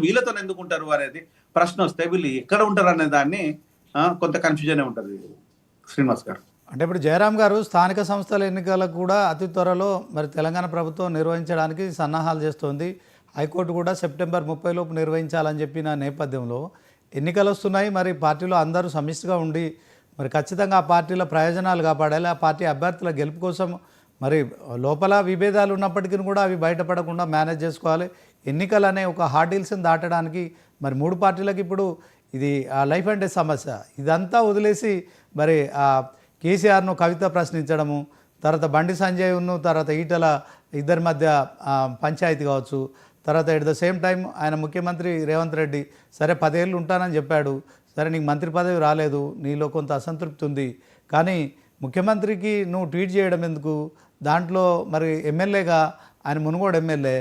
వీళ్ళతో ఎందుకు ఉంటారు అనేది ప్రశ్న వస్తే వీళ్ళు ఎక్కడ ఉంటారు అనే దాన్ని కొంత కన్ఫ్యూజన్ ఉంటుంది శ్రీనివాస్ గారు. అంటే ఇప్పుడు జయరాం గారు స్థానిక సంస్థల ఎన్నికలకు కూడా అతి త్వరలో మరి తెలంగాణ ప్రభుత్వం నిర్వహించడానికి సన్నాహాలు చేస్తోంది. హైకోర్టు కూడా సెప్టెంబర్ 30 లోపు నిర్వహించాలని చెప్పిన నేపథ్యంలో ఎన్నికలు వస్తున్నాయి. మరి పార్టీలో అందరూ సమిష్టిగా ఉండి మరి ఖచ్చితంగా ఆ పార్టీల ప్రయోజనాలు కాపాడాలి. ఆ పార్టీ అభ్యర్థుల గెలుపు కోసం మరి లోపల విభేదాలు ఉన్నప్పటికీ కూడా అవి బయటపడకుండా మేనేజ్ చేసుకోవాలి. ఎన్నికలు అనే ఒక హార్డిల్స్ని దాటడానికి మరి 3 పార్టీలకు ఇప్పుడు ఇది లైఫ్ అండ్ డెత్ సమస్య. ఇదంతా వదిలేసి మరి కేసీఆర్ను కవిత ప్రశ్నించడము, తర్వాత బండి సంజయ్ను తర్వాత ఈటల ఇద్దరి మధ్య పంచాయతీ కావచ్చు, తర్వాత ఎట్ ద సేమ్ టైం ఆయన ముఖ్యమంత్రి రేవంత్ రెడ్డి సరే 10 ఏళ్ళు ఉంటానని చెప్పాడు, సరే నీకు మంత్రి పదవి రాలేదు, నీలో కొంత అసంతృప్తి ఉంది, కానీ ముఖ్యమంత్రికి నువ్వు ట్వీట్ చేయడం ఎందుకు, దాంట్లో మరి ఎమ్మెల్యేగా ఆయన మునుగోడు ఎమ్మెల్యే,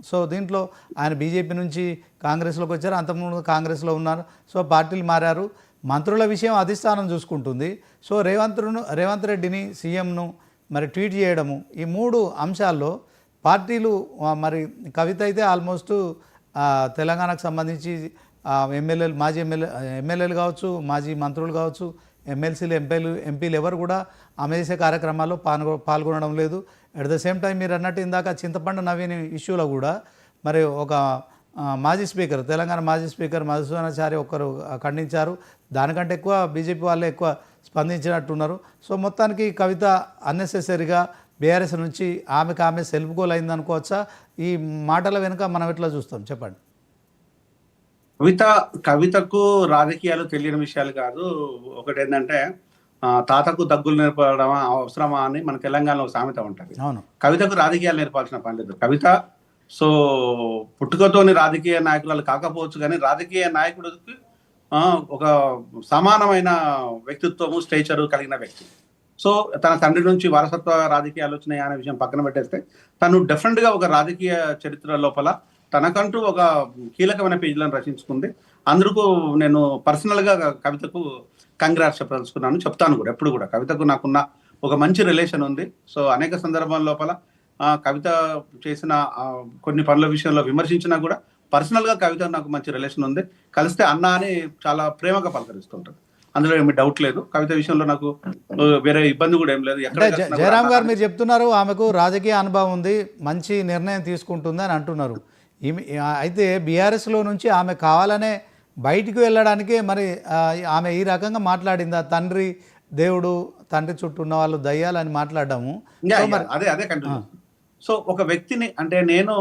సో దీంట్లో ఆయన బీజేపీ నుంచి కాంగ్రెస్లోకి వచ్చారు, అంతకుముందు కాంగ్రెస్లో ఉన్నారు, సో పార్టీలు మారారు, మంత్రుల విషయం అధిష్టానం చూసుకుంటుంది, సో రేవంత్ రెడ్డిని సీఎంను మరి ట్వీట్ చేయడము, ఈ 3 అంశాల్లో పార్టీలు మరి కవిత అయితే ఆల్మోస్ట్ తెలంగాణకు సంబంధించి ఎమ్మెల్యేలు మాజీ ఎమ్మెల్యేలు కావచ్చు, మాజీ మంత్రులు కావచ్చు, ఎమ్మెల్సీలు ఎంపీలు ఎవరు కూడా ఆమె చేసే కార్యక్రమాల్లో పాల్గొనడం లేదు. అట్ ద సేమ్ టైం మీరు అన్నట్టు ఇందాక చింతపండు నవీన్ ఇష్యూలో కూడా మరి ఒక మాజీ స్పీకర్, తెలంగాణ మాజీ స్పీకర్ మధుసూదనాచారి ఒకరు ఖండించారు, దానికంటే ఎక్కువ బీజేపీ వాళ్ళే ఎక్కువ స్పందించినట్టున్నారు. సో మొత్తానికి కవిత అన్నెసెసరీగా బీఆర్ఎస్ నుంచి ఆమె సెల్ఫ్ గోల్ అయింది అనుకోవచ్చా? ఈ మాటల వెనుక మనం ఎట్లా చూస్తాం చెప్పండి. కవితకు రాజకీయాలు తెలియని విషయాలు కాదు. ఒకటి ఏంటంటే తాతకు దగ్గులు నేర్పడం అవసరమా అని మన తెలంగాణలో ఒక సామెత ఉంటుంది. కవితకు రాజకీయాలు నేర్పాల్సిన పని లేదు. కవిత సో పుట్టుకతోని రాజకీయ నాయకురాలు కాకపోవచ్చు, కానీ రాజకీయ నాయకుడికి ఒక సమానమైన వ్యక్తిత్వము స్టేచరు కలిగిన వ్యక్తి. సో తన తండ్రి నుంచి వారసత్వ రాజకీయాలు వచ్చినాయి అనే విషయం పక్కన పెట్టేస్తే తను డెఫినెట్గా ఒక రాజకీయ చరిత్ర లోపల తనకంటూ ఒక కీలకమైన పేజీలను రచించుకుంది. అందుకు నేను పర్సనల్గా కవితకు కంగ్రాట్స్ చెప్పదలుచుకున్నాను, చెప్తాను కూడా. ఎప్పుడు కూడా కవితకు నాకున్న ఒక మంచి రిలేషన్ ఉంది. సో అనేక సందర్భాల లోపల కవిత చేసిన కొన్ని పనుల విషయంలో విమర్శించినా కూడా పర్సనల్గా కవిత నాకు మంచి రిలేషన్ ఉంది. కలిస్తే అన్న అని చాలా ప్రేమగా పలకరిస్తుంటారు, అందులో ఏమి డౌట్ లేదు. కవిత విషయంలో నాకు వేరే ఇబ్బంది కూడా ఏం లేదు. జయరాం గారు మీరు చెప్తున్నారు ఆమెకు రాజకీయ అనుభవం ఉంది, మంచి నిర్ణయం తీసుకుంటుంది అని అంటున్నారు. అయితే బీఆర్ఎస్లో నుంచి ఆమె కావాలనే బయటికి వెళ్ళడానికి మరి ఆమె ఈ రకంగా మాట్లాడిందా? తండ్రి దేవుడు, తండ్రి చుట్టూ ఉన్న వాళ్ళు దయ్యాలని మాట్లాడము. అదే కంటిన్యూ. సో ఒక వ్యక్తిని అంటే నేను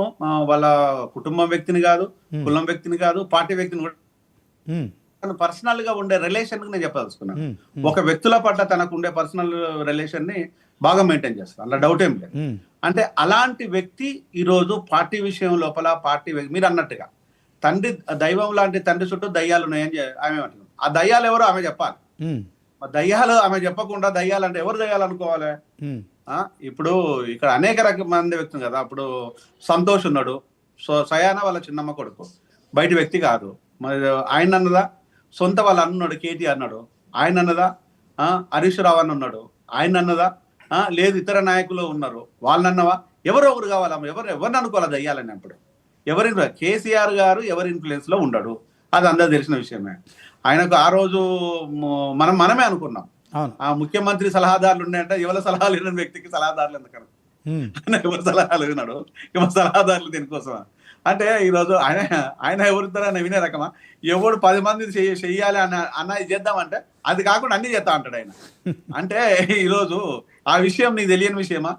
వాళ్ళ కుటుంబం వ్యక్తిని కాదు, కులం వ్యక్తిని కాదు, పార్టీ వ్యక్తిని కూడా పర్సనల్ గా ఉండే రిలేషన్ నేను చెప్పదలుచుకున్నాను. ఒక వ్యక్తుల పట్ల తనకు ఉండే పర్సనల్ రిలేషన్ ని బాగా మెయింటైన్ చేస్తాను, అలా డౌట్ ఏం లేదు. అంటే అలాంటి వ్యక్తి ఈరోజు పార్టీ విషయం లోపల మీరు అన్నట్టుగా తండ్రి దైవం లాంటి తండ్రి చుట్టూ దయ్యాలు ఉన్నాయని ఆమె అంటున్నాం. ఆ దయ్యాలు ఎవరో ఆమె చెప్పాలి. దయ్యాలు ఆమె చెప్పకుండా దయ్యాలు అంటే ఎవరు దయ్యాలు అనుకోవాలి? ఇప్పుడు ఇక్కడ అనేక మంది వ్యక్తులు కదా. ఇప్పుడు సంతోష్ ఉన్నాడు, సో సయాన వాళ్ళ చిన్నమ్మ కొడుకు, బయట వ్యక్తి కాదు. మరి ఆయన అన్నదా? సొంత వాళ్ళు అన్నాడు కేటీఆర్ అన్నాడు, ఆయన అన్నదా? హరీష్ రావు అని ఉన్నాడు, ఆయన అన్నదా? లేదు ఇతర నాయకులు ఉన్నారు, వాళ్ళన్నవా? ఎవరో ఒకరు కావాలి. ఎవరిని అనుకోవాలి దయ్యాలని? అప్పుడు ఎవరి కేసీఆర్ గారు ఎవరి ఇన్ఫ్లుయెన్స్ లో ఉండడు, అది అందరూ తెలిసిన విషయమే. ఆయనకు ఆ రోజు మనమే అనుకున్నాం ఆ ముఖ్యమంత్రి సలహాదారులు ఉన్నాయంటే ఎవరి సలహాలు విన్న వ్యక్తికి సలహాదారులు ఎందుకన్నా? ఎవరి సలహాలు విన్నాడు, ఎవరి సలహాదారులు దీనికోసం అంటే ఈరోజు ఆయన ఎవరిద్దరైనా వినే రకమా? ఎవడు 10 మంది చెయ్యాలి అన్న ఇది చేద్దామంటే అది కాకుండా అన్ని చేస్తా అంటాడు ఆయన. అంటే ఈరోజు ఆ విషయం నీకు తెలియని విషయమా?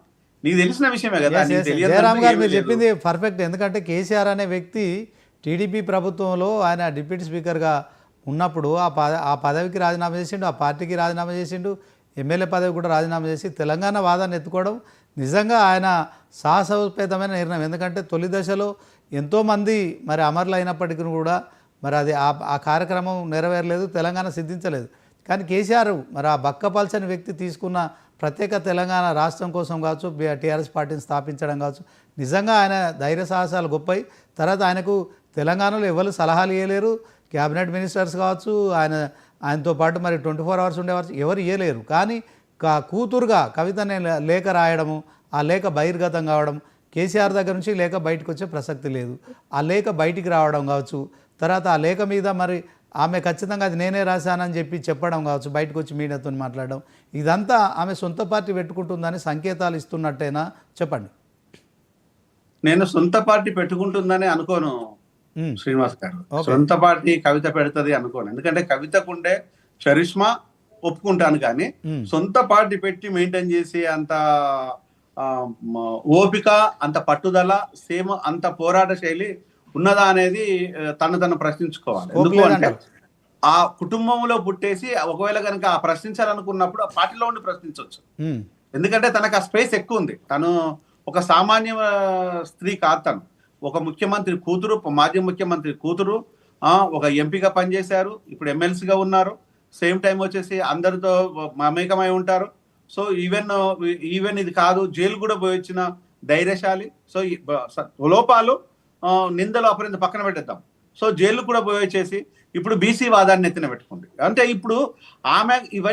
నీకు తెలిసిన విషయమే కదా. జయరామ్ గారు మీరు చెప్పింది పర్ఫెక్ట్. ఎందుకంటే కేసీఆర్ అనే వ్యక్తి టీడీపీ ప్రభుత్వంలో ఆయన డిప్యూటీ స్పీకర్గా ఉన్నప్పుడు ఆ పదవికి రాజీనామా చేసిండు, ఆ పార్టీకి రాజీనామా చేసిండు, ఎమ్మెల్యే పదవి కూడా రాజీనామా చేసి తెలంగాణ వాదాన్ని ఎత్తుకోవడం నిజంగా ఆయన సాహసోపేతమైన నిర్ణయం. ఎందుకంటే తొలి దశలో ఎంతోమంది మరి అమరులు అయినప్పటికీ కూడా మరి అది ఆ కార్యక్రమం నెరవేరలేదు, తెలంగాణ సిద్ధించలేదు. కానీ కేసీఆర్ మరి ఆ బక్కపల్చని వ్యక్తి తీసుకున్న ప్రత్యేక తెలంగాణ రాష్ట్రం కోసం కావచ్చు, టీఆర్ఎస్ పార్టీని స్థాపించడం కావచ్చు, నిజంగా ఆయన ధైర్య సాహసాలు గొప్పయి. తర్వాత ఆయనకు తెలంగాణలో ఎవరు సలహాలు ఇవ్వలేరు, క్యాబినెట్ మినిస్టర్స్ కావచ్చు, ఆయనతో పాటు మరి 24 అవర్స్ ఉండేవారు ఎవరు ఇవ్వలేరు. కానీ కూతురుగా కవితనే లేఖ రాయడము, ఆ లేఖ బహిర్గతం కావడం, కేసీఆర్ దగ్గర నుంచి లేఖ బయటకు వచ్చే ప్రసక్తి లేదు. ఆ లేఖ బయటికి రావడం కావచ్చు, తర్వాత ఆ లేఖ మీద మరి ఆమె ఖచ్చితంగా అది నేనే రాశానని చెప్పి చెప్పడం కావచ్చు, బయటకు వచ్చి మీడియాతో మాట్లాడడం, ఇదంతా ఆమె సొంత పార్టీ పెట్టుకుంటుందని సంకేతాలు ఇస్తున్నట్టేనా? చెప్పండి. నేను సొంత పార్టీ పెట్టుకుంటుందని అనుకోను ఉమ్, శ్రీనివాస్ గారు. ఓకే. సొంత పార్టీ కవిత పెడుతుంది అనుకోను. ఎందుకంటే కవితకుండే చరిష్మా ఒప్పుకుంటాను, కానీ ఉమ్, సొంత పార్టీ పెట్టి మెయింటైన్ చేసి అంత ఆ, ఓపిక, అంత పట్టుదల, సేమ్ అంత పోరాట శైలి ఉన్నదా అనేది తను ప్రశ్నించుకోవాలి. స్కోప్ ఎందుకు అంటే లేదంటారు. ఆ కుటుంబంలో పుట్టేసి ఒకవేళ కనుక ఆ ప్రశ్నించాలనుకున్నప్పుడు ఆ పార్టీలో ఉండి ప్రశ్నించవచ్చు. ఉమ్, ఎందుకంటే తనకు ఆ స్పేస్ ఎక్కువ ఉంది. తను ఒక సామాన్య స్త్రీ కాదు. తను ఒక ముఖ్యమంత్రి కూతురు, మాజీ ముఖ్యమంత్రి కూతురు, ఒక ఎంపీగా పనిచేశారు, ఇప్పుడు ఎమ్మెల్సీగా ఉన్నారు. సేమ్ టైం వచ్చేసి అందరితో మమేకమై ఉంటారు. సో ఈవెన్ ఇది కాదు, జైలు కూడా పోయి వచ్చిన ధైర్యశాలి. సో లోపాలు, నిందలు అపరింత పక్కన పెట్టేద్దాం. సో జైలు కూడా పోయి వచ్చేసి ఇప్పుడు బీసీ వాదాన్ని ఎత్తిన పెట్టుకుంది. అంటే ఇప్పుడు ఆమె ఇవన్నీ